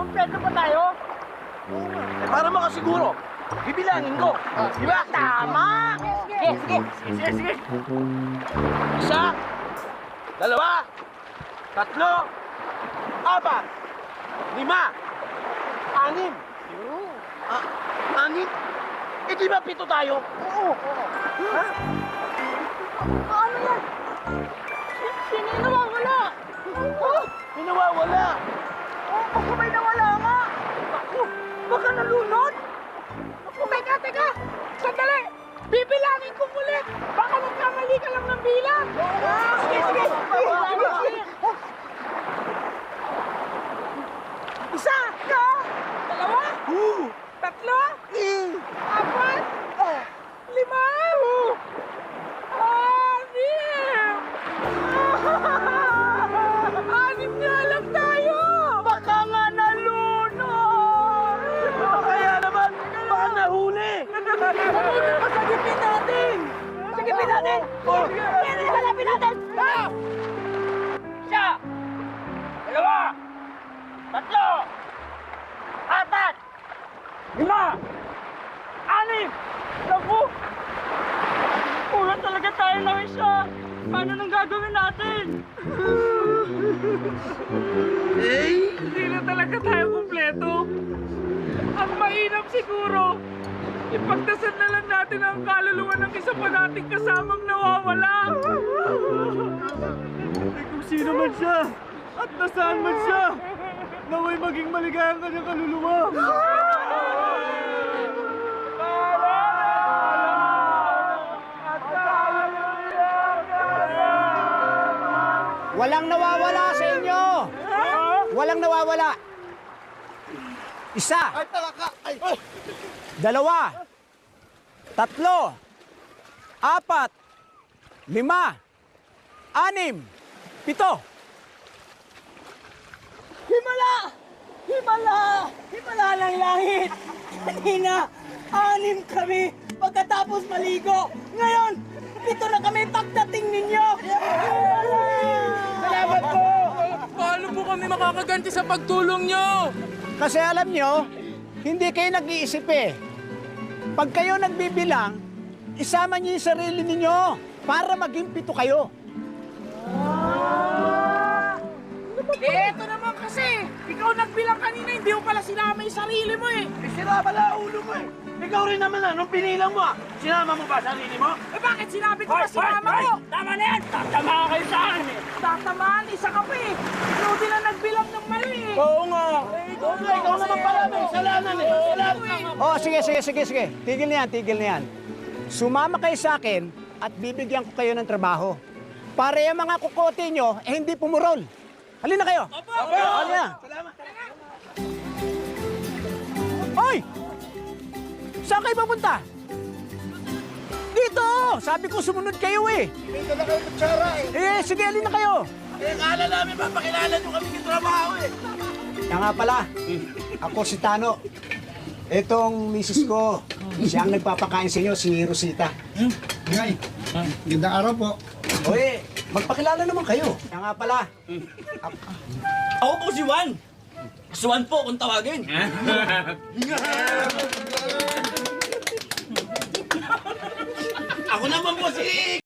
Kompleto pa tayo? Eh, para makasiguro, bibilangin ko. Di ba? Tama! Sige. Isa, dalawa, tatlo, apat, lima, anim. Anim? Eh di ba pito tayo? Oo. Ha? Ano yan? Sino yung nawawala? May nawawala. Ako may nawala nga. Ako, baka nalunod? Ako, teka. Sandali. Bibilangin ko muli. Baka nagkamali ka lang ng bilang. Sige. Isa. Dalawa. Tatlo. Apat. Lima. Anim na lang tayo. Baka nga nalunod. Kaya naman, baka nahuli. Pasagipin natin! Pasagipin natin! Hanapin natin! Isa, dalawa, tatlo, apat, lima, anim. Naku! Kulang talaga tayo ng isa! Paano nang gagawin natin? Hindi na talaga tayo kumpleto. Ang mainam siguro, ipagdasal na lang natin ang kaluluwa ng isa pa nating kasamang nawawala. Kung sino man siya at nasaan man siya, naway maging maligayang kanyang kaluluwa. Walang nawawala sa inyo! Walang nawawala! Isa! Dalawa! Tatlo! Apat! Lima! Anim! Pito! Himala ng langit! Kanina, 6 kami pagkatapos maligo. Ngayon, 7 na kami pagdating ninyo! Salamat po! Paano po kami makakaganti sa pagtulong nyo? Kasi alam nyo, hindi kayo nag-iisip eh. Pag kayo nagbibilang, isama niyo yung sarili ninyo para maging 7 kayo. Eto naman kasi, ikaw nagbilang kanina, hindi mo pala sinama yung sarili mo eh. Eh, sira pala ulo mo eh. Ikaw rin naman nung pinilang mo sinama mo ba sarili mo? Eh bakit sinabi ko na sinama ko? Tama na yan! Tatamaan kayo sa akin eh! Tatamaan, isa ka pa eh. Ikaw din ang nagbilang ng mali eh. Oo nga! Ikaw naman pala may kasalanan eh! Kasalanan! Oh, sige. Tigil na yan. Sumama kayo sa akin at bibigyan ko kayo ng trabaho. Para yung mga kukote nyo, hindi pumurol. Halina kayo. Halina. Salamat! Hoy! Saan kayo papunta? Dito! Sabi ko sumunod kayo eh. May dala kayo kutsara eh! Sige, halina kayo. Eh, kala namin papakilala nyo kami ng trabaho eh! Kaya nga pala, ako si Tano. Etong misis ko, siya ang nagpapakain sa inyo, si Rosita. Ngay, gandang araw po. Oye, magpakilala naman kayo. Kaya nga pala, Ako po si Juan. Juan po kung tawagin. Ako naman po si